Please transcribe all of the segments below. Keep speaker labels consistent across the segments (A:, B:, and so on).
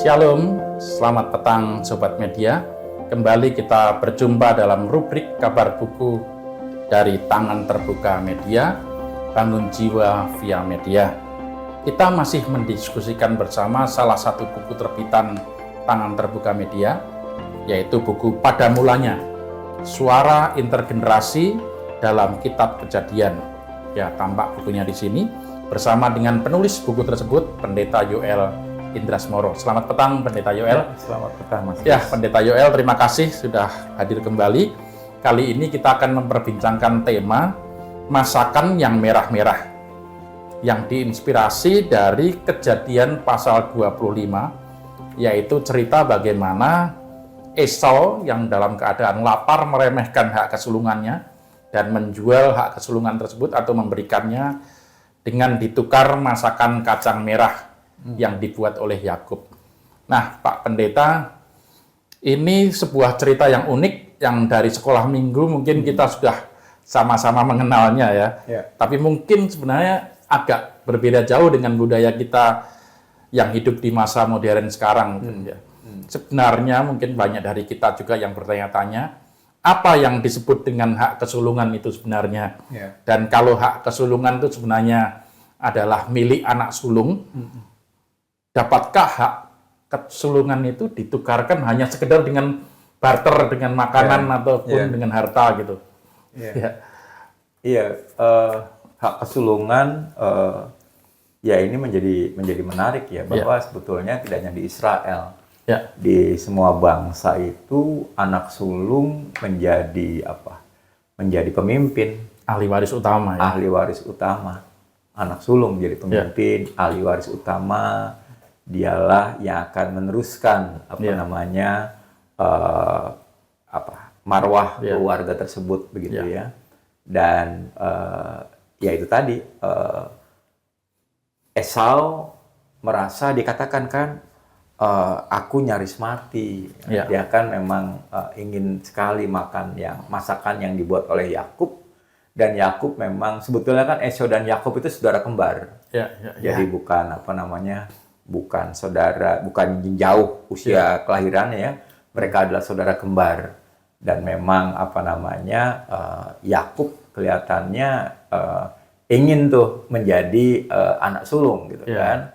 A: Shalom, selamat petang Sobat Media. Kembali kita berjumpa dalam rubrik kabar buku dari Tangan Terbuka Media, Bangun Jiwa via Media. Kita masih mendiskusikan bersama salah satu buku terbitan Tangan Terbuka Media, yaitu buku Pada Mulanya, Suara Intergenerasi dalam Kitab Kejadian. Ya, tampak bukunya di sini bersama dengan penulis buku tersebut, Pendeta Yoel Indrasmoro. Selamat petang, Pendeta Yoel.
B: Selamat petang, Mas.
A: Ya, Pendeta Yoel, terima kasih sudah hadir kembali. Kali ini kita akan memperbincangkan tema masakan yang merah-merah, yang diinspirasi dari Kejadian pasal 25, yaitu cerita bagaimana Esau yang dalam keadaan lapar meremehkan hak kesulungannya dan menjual hak kesulungan tersebut atau memberikannya dengan ditukar masakan kacang merah yang dibuat oleh Yakub. Nah, Pak Pendeta, ini sebuah cerita yang unik yang dari sekolah minggu mungkin kita sudah sama-sama mengenalnya ya. Tapi mungkin sebenarnya agak berbeda jauh dengan budaya kita yang hidup di masa modern sekarang. Ya. Sebenarnya mungkin banyak dari kita juga yang bertanya-tanya, apa yang disebut dengan hak kesulungan itu sebenarnya? Dan kalau hak kesulungan itu sebenarnya adalah milik anak sulung, dapatkah hak kesulungan itu ditukarkan hanya sekedar dengan barter, dengan makanan ataupun dengan harta gitu?
B: Hak kesulungan ya ini menjadi menarik ya, bahwa sebetulnya tidak hanya di Israel, di semua bangsa itu anak sulung menjadi menjadi pemimpin,
A: ahli waris utama. Ya?
B: Ahli waris utama, anak sulung menjadi pemimpin, ahli waris utama. Dialah yang akan meneruskan marwah keluarga tersebut begitu ya. Dan ya itu tadi Esau merasa dikatakan kan aku nyaris mati. Dia kan memang ingin sekali makan masakan yang dibuat oleh Yakub, dan Yakub memang sebetulnya kan Esau dan Yakub itu saudara kembar. Jadi bukan saudara, bukan jauh usia kelahirannya ya. Mereka adalah saudara kembar. Dan memang Yakub kelihatannya ingin tuh menjadi anak sulung gitu kan.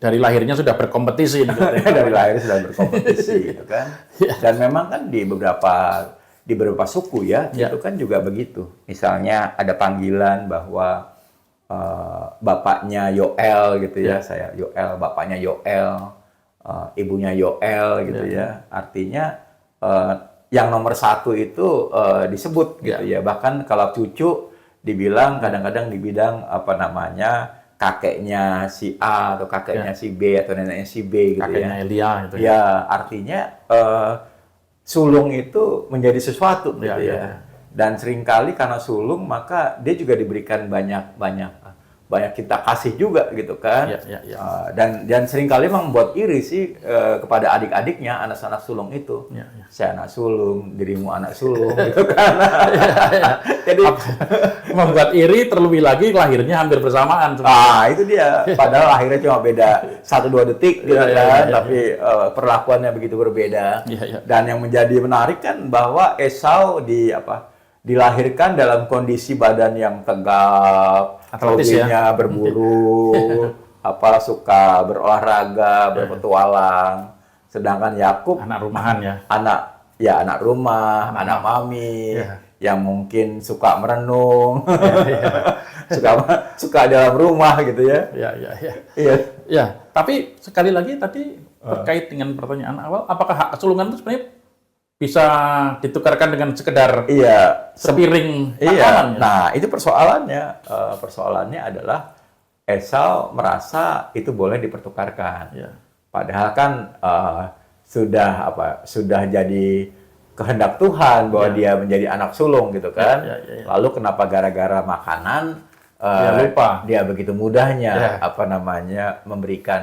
A: Dari lahirnya sudah berkompetisi gitu.
B: Dari lahir sudah berkompetisi gitu kan. Dan memang kan di beberapa suku ya, itu kan juga begitu. Misalnya ada panggilan bahwa bapaknya Yoel gitu ya, saya Yoel, bapaknya Yoel, ibunya Yoel gitu ya. Artinya yang nomor satu itu disebut gitu ya. Bahkan kalau cucu kadang-kadang dibilang kakeknya si A atau kakeknya si B atau neneknya si B gitu
A: kakeknya Elia gitu
B: ya. Ya, artinya sulung itu menjadi sesuatu gitu ya. Dan seringkali karena sulung maka dia juga diberikan banyak kita kasih juga gitu kan. Dan seringkali memang buat iri sih kepada adik-adiknya, anak-anak sulung itu. Saya anak sulung, dirimu anak sulung gitu kan.
A: Jadi membuat iri, terlebih lagi lahirnya hampir bersamaan.
B: Itu dia. Padahal lahirnya cuma beda 1-2 detik gitu kan. Tapi perlakuannya begitu berbeda. Dan yang menjadi menarik kan bahwa Esau dilahirkan dalam kondisi badan yang tegap, hobinya berburu, suka berolahraga, berpetualang. Sedangkan Yakub
A: anak rumahan ya.
B: Anak rumah, anak mami, yang mungkin suka merenung, suka dalam rumah gitu ya.
A: Ya, tapi sekali lagi tadi terkait dengan pertanyaan awal, apakah hak kesulungan itu sebenarnya bisa ditukarkan dengan sekedar sepiring makanan?
B: Nah, itu persoalannya. Persoalannya adalah Esau merasa itu boleh dipertukarkan. Padahal kan sudah jadi kehendak Tuhan bahwa dia menjadi anak sulung gitu kan. Lalu kenapa gara-gara makanan
A: lupa
B: dia begitu mudahnya memberikan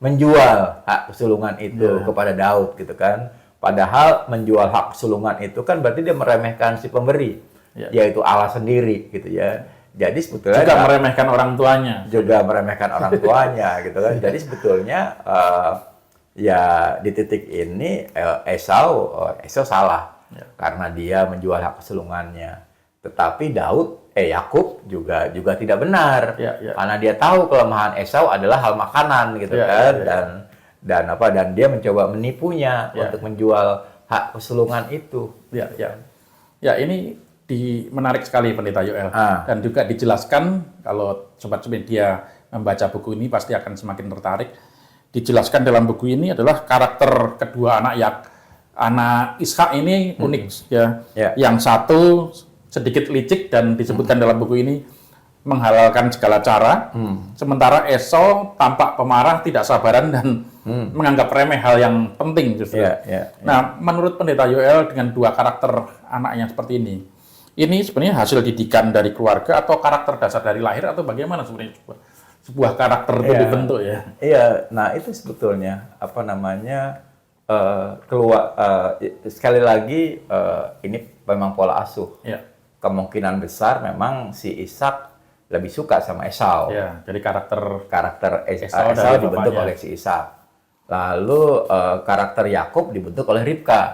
B: menjual hak kesulungan itu kepada Daud gitu kan. Padahal menjual hak kesulungan itu kan berarti dia meremehkan si pemberi, yaitu Allah sendiri gitu ya. Jadi sebetulnya
A: juga meremehkan orang tuanya.
B: Juga meremehkan orang tuanya gitu kan. Jadi sebetulnya Ya di titik ini Esau salah karena dia menjual hak kesulungannya. Tetapi Yakub juga tidak benar karena dia tahu kelemahan Esau adalah hal makanan gitu kan. Dan dia mencoba menipunya untuk menjual hak kesulungan itu.
A: Ya, ini menarik sekali Pendeta Yoel. Dan juga dijelaskan, kalau Sobat Media membaca buku ini pasti akan semakin tertarik. Dijelaskan dalam buku ini adalah karakter kedua anak Ishak ini unik ya. Yang satu sedikit licik dan disebutkan dalam buku ini menghalalkan segala cara. Sementara Esau tampak pemarah, tidak sabaran dan menganggap remeh hal yang penting justru. Nah, menurut Pendeta Yoel dengan dua karakter anak yang seperti ini sebenarnya hasil didikan dari keluarga atau karakter dasar dari lahir atau bagaimana sebenarnya sebuah karakter itu dibentuk ya?
B: Iya, nah itu sebetulnya sekali lagi ini memang pola asuh. Kemungkinan besar memang si Ishak lebih suka sama Esau.
A: Jadi karakter
B: Esau dibentuk oleh si Ishak. Lalu karakter Yakub dibentuk oleh Ribka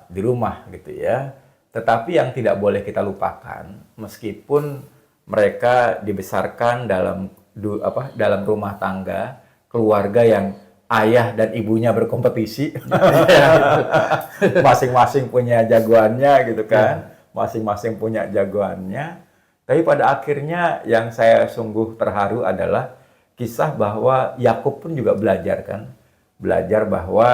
B: di rumah gitu ya. Tetapi yang tidak boleh kita lupakan, meskipun mereka dibesarkan dalam rumah tangga, keluarga yang ayah dan ibunya berkompetisi, masing-masing punya jagoannya gitu kan, masing-masing punya jagoannya. Tapi pada akhirnya yang saya sungguh terharu adalah kisah bahwa Yakub pun juga belajar bahwa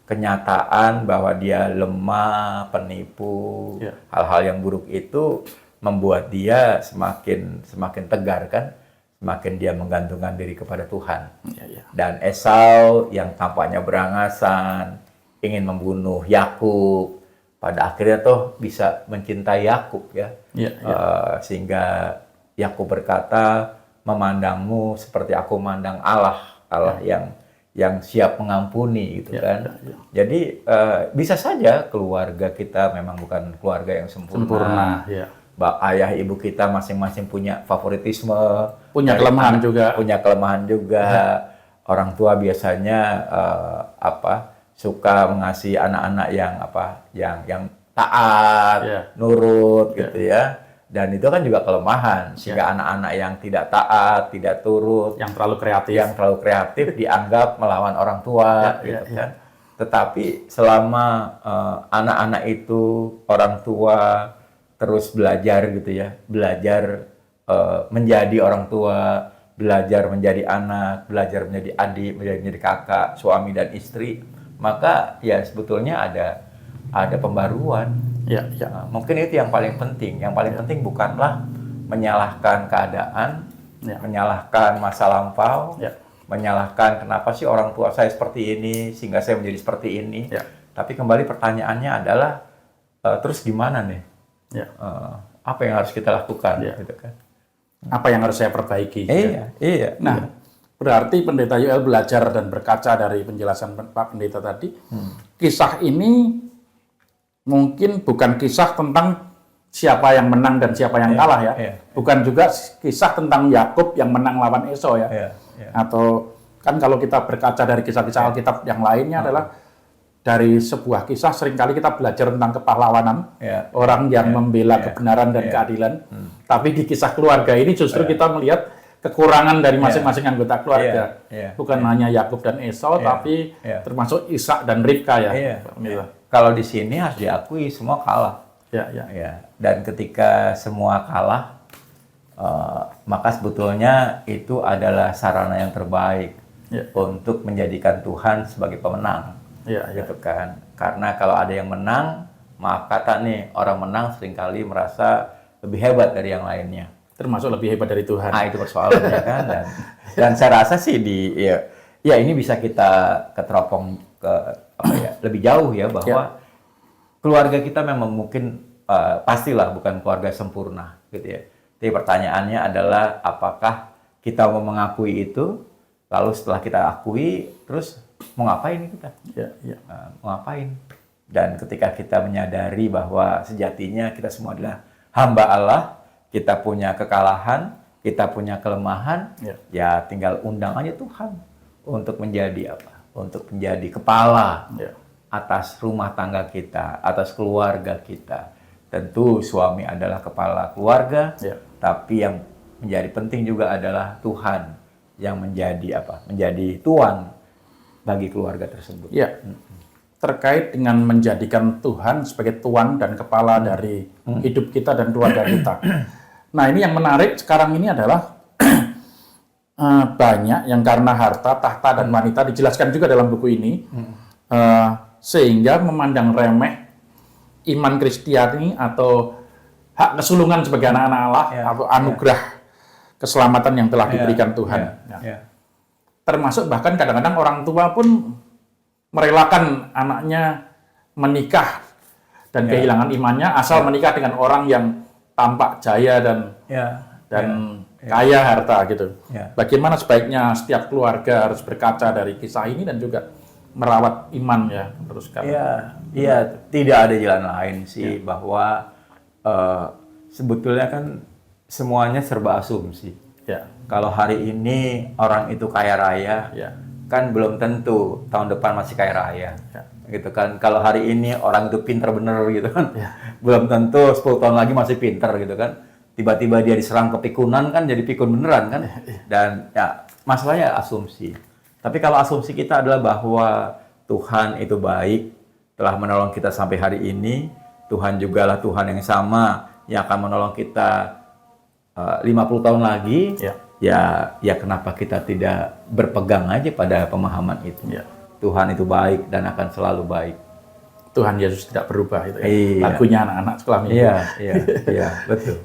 B: kenyataan bahwa dia lemah, penipu, hal-hal yang buruk itu membuat dia semakin tegar kan, semakin dia menggantungkan diri kepada Tuhan. Dan Esau yang tampaknya berangasan, ingin membunuh Yakub, pada akhirnya toh bisa mencintai Yakub ya. Sehingga Yakub berkata, memandangmu seperti aku memandang Allah yang siap mengampuni gitu kan. Jadi bisa saja keluarga kita memang bukan keluarga yang sempurna. Ayah ibu kita masing-masing punya favoritisme,
A: punya kelemahan
B: juga. Orang tua biasanya suka mengasihi anak-anak yang taat, nurut gitu ya. Dan itu kan juga kelemahan, sehingga anak-anak yang tidak taat, tidak turut,
A: yang terlalu kreatif
B: dianggap melawan orang tua, gitu kan. Tetapi selama anak-anak itu, orang tua terus belajar gitu ya, belajar menjadi orang tua, belajar menjadi anak, belajar menjadi adik, menjadi kakak, suami dan istri, maka ya sebetulnya ada pembaruan. Mungkin itu yang paling penting. Yang paling penting bukanlah menyalahkan keadaan, menyalahkan masa lampau, menyalahkan kenapa sih orang tua saya seperti ini sehingga saya menjadi seperti ini. Tapi kembali pertanyaannya adalah terus gimana nih? Apa yang harus kita lakukan? Gitu kan?
A: Apa yang harus saya perbaiki?
B: Nah,
A: berarti Pendeta Yoel belajar dan berkaca dari penjelasan Pak Pendeta tadi, kisah ini mungkin bukan kisah tentang siapa yang menang dan siapa yang kalah ya. Bukan juga kisah tentang Yakub yang menang lawan Esau ya. Atau kan kalau kita berkaca dari kisah-kisah Alkitab yang lainnya adalah dari sebuah kisah seringkali kita belajar tentang kepahlawanan, orang yang membela kebenaran dan keadilan. Tapi di kisah keluarga ini justru kita melihat kekurangan dari masing-masing anggota keluarga. Bukan hanya Yakub dan Esau, tapi termasuk Ishak dan Ribka ya.
B: Kalau di sini harus diakui semua kalah. Dan ketika semua kalah, maka sebetulnya itu adalah sarana yang terbaik untuk menjadikan Tuhan sebagai pemenang. Gitu kan. Karena kalau ada yang menang, maaf kata nih, orang menang seringkali merasa lebih hebat dari yang lainnya.
A: Termasuk lebih hebat dari Tuhan.
B: Itu persoalannya kan. Dan saya rasa sih ini bisa kita keteropong lebih jauh ya, bahwa keluarga kita memang mungkin pastilah bukan keluarga sempurna gitu ya. Jadi pertanyaannya adalah apakah kita mau mengakui itu, lalu setelah kita akui terus mau ngapain kita? Mau ngapain? Dan ketika kita menyadari bahwa sejatinya kita semua adalah hamba Allah, kita punya kekalahan, kita punya kelemahan, ya tinggal undang aja Tuhan untuk menjadi apa? Untuk menjadi kepala
A: Ya.
B: atas rumah tangga kita, atas keluarga kita. Tentu suami adalah kepala keluarga,
A: Ya.
B: tapi yang menjadi penting juga adalah Tuhan yang menjadi apa? Menjadi tuan bagi keluarga tersebut.
A: Ya. Terkait dengan menjadikan Tuhan sebagai tuan dan kepala dari hidup kita dan keluarga kita. Nah, ini yang menarik sekarang ini adalah banyak yang karena harta, tahta, dan wanita dijelaskan juga dalam buku ini, sehingga memandang remeh iman Kristiani atau hak kesulungan sebagai anak-anak Allah atau anugerah keselamatan yang telah diberikan Tuhan. Termasuk bahkan kadang-kadang orang tua pun merelakan anaknya menikah dan kehilangan imannya asal menikah dengan orang yang tampak jaya dan kaya harta gitu. Bagaimana sebaiknya setiap keluarga harus berkaca dari kisah ini dan juga merawat iman ya meneruskan.
B: Iya, tidak ada jalan lain sih bahwa sebetulnya kan semuanya serba asumsi. Kalau hari ini orang itu kaya raya, kan belum tentu tahun depan masih kaya raya. Gitu kan. Kalau hari ini orang itu pinter bener gitu kan, belum tentu 10 tahun lagi masih pinter gitu kan. Tiba-tiba dia diserang kepikunan kan jadi pikun beneran kan. Dan ya masalahnya asumsi. Tapi kalau asumsi kita adalah bahwa Tuhan itu baik, telah menolong kita sampai hari ini, Tuhan jugalah Tuhan yang sama yang akan menolong kita 50 tahun lagi, ya kenapa kita tidak berpegang aja pada pemahaman itu. Tuhan itu baik dan akan selalu baik.
A: Tuhan Yesus tidak berubah itu ya. Lagunya anak-anak sekolah minggu.
B: Iya, betul.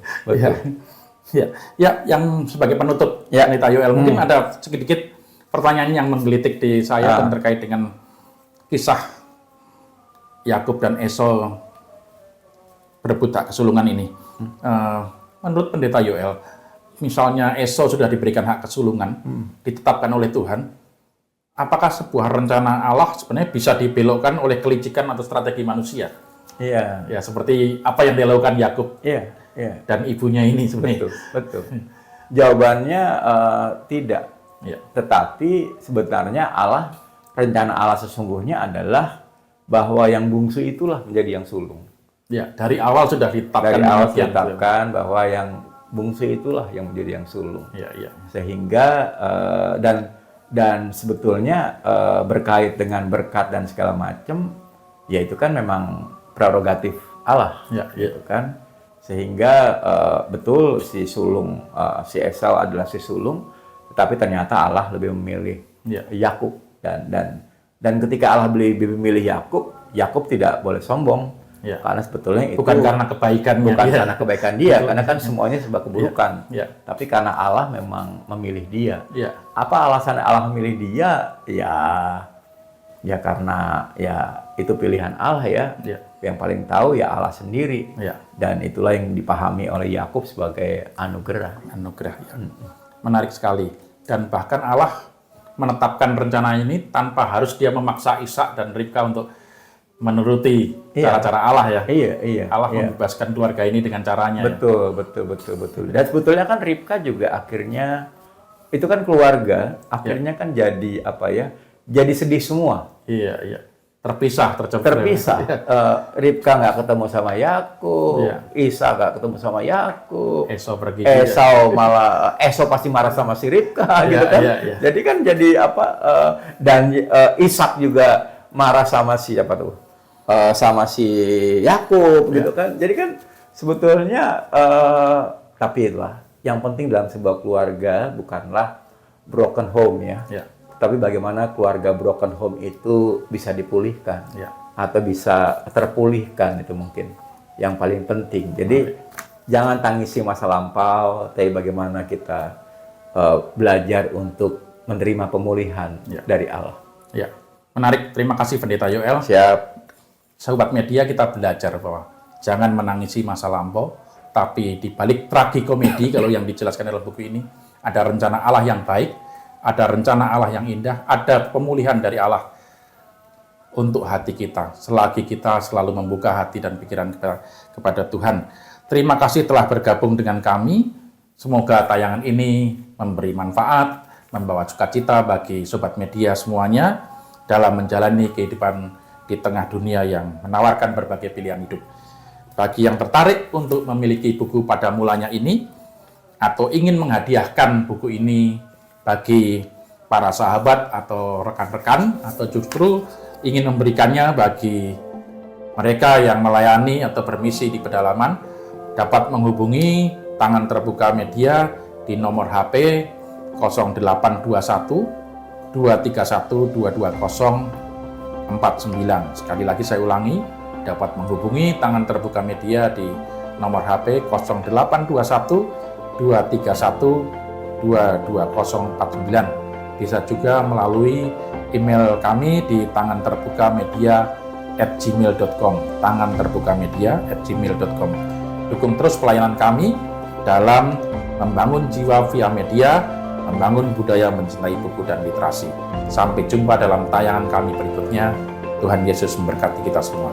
A: Ya, yang sebagai penutup Pendeta Yoel, mungkin ada sedikit pertanyaan yang menggelitik di saya dan terkait dengan kisah Yakub dan Esau berebut hak kesulungan ini. Menurut Pendeta Yoel, misalnya Esau sudah diberikan hak kesulungan, ditetapkan oleh Tuhan, apakah sebuah rencana Allah sebenarnya bisa dibelokkan oleh kelicikan atau strategi manusia? Ya, seperti apa yang dilakukan Yakub dan ibunya ini sebenarnya.
B: Betul. Jawabannya tidak. Tetapi sebenarnya rencana Allah sesungguhnya adalah bahwa yang bungsu itulah menjadi yang sulung.
A: Dari awal sudah ditetapkan.
B: Bahwa yang bungsu itulah yang menjadi yang sulung.
A: Sehingga
B: dan sebetulnya berkait dengan berkat dan segala macam, ya itu kan memang prerogatif Allah, gitu kan. Sehingga betul si sulung, si Esau adalah si sulung, tetapi ternyata Allah lebih memilih Yakub dan ketika Allah lebih memilih Yakub tidak boleh sombong. Karena sebetulnya itu
A: bukan karena kebaikannya,
B: karena kebaikan dia, karena kan semuanya serba keburukan. Tapi karena Allah memang memilih dia. Apa alasan Allah memilih dia? Ya karena itu pilihan Allah ya. Yang paling tahu ya Allah sendiri. Dan itulah yang dipahami oleh Yakub sebagai anugerah.
A: Menarik sekali. Dan bahkan Allah menetapkan rencana ini tanpa harus dia memaksa Ishak dan Ribka untuk menuruti cara-cara Allah ya. Allah membebaskan keluarga ini dengan caranya.
B: Betul. Dan sebetulnya kan Ribka juga akhirnya itu kan keluarga, akhirnya kan jadi apa ya? Jadi sedih semua.
A: Terpisah.
B: Ribka nggak ketemu sama Yakub, Ishak nggak ketemu sama Yakub,
A: Esau pergi.
B: Esau pasti marah sama si Ribka, gitu kan? Jadi kan jadi apa? Dan Ishak juga marah sama siapa tuh? Sama si Yakub, gitu kan? Jadi kan sebetulnya, tapi itulah yang penting dalam sebuah keluarga bukanlah broken home ya. Tapi bagaimana keluarga broken home itu bisa dipulihkan atau bisa terpulihkan, itu mungkin yang paling penting. Jadi jangan tangisi masa lampau, tapi bagaimana kita belajar untuk menerima pemulihan dari Allah.
A: Menarik, terima kasih Pendeta Yoel.
B: Siap.
A: Sahabat media, kita belajar bahwa jangan menangisi masa lampau, tapi di balik tragikomedi kalau yang dijelaskan dalam buku ini ada rencana Allah yang baik. Ada rencana Allah yang indah, ada pemulihan dari Allah untuk hati kita, selagi kita selalu membuka hati dan pikiran kita kepada Tuhan. Terima kasih telah bergabung dengan kami. Semoga tayangan ini memberi manfaat, membawa sukacita bagi sobat media semuanya dalam menjalani kehidupan di tengah dunia yang menawarkan berbagai pilihan hidup. Bagi yang tertarik untuk memiliki buku pada mulanya ini, atau ingin menghadiahkan buku ini bagi para sahabat atau rekan-rekan, atau justru ingin memberikannya bagi mereka yang melayani atau bermisi di pedalaman, dapat menghubungi Tangan Terbuka Media di nomor HP 0821 231 22049. Sekali lagi saya ulangi, dapat menghubungi Tangan Terbuka Media di nomor HP 0821 231 22049. Bisa juga melalui email kami di tanganterbukamedia@gmail.com, tanganterbukamedia@gmail.com. Dukung terus pelayanan kami dalam membangun jiwa via media, membangun budaya mencintai buku dan literasi. Sampai jumpa dalam tayangan kami berikutnya. Tuhan Yesus memberkati kita semua.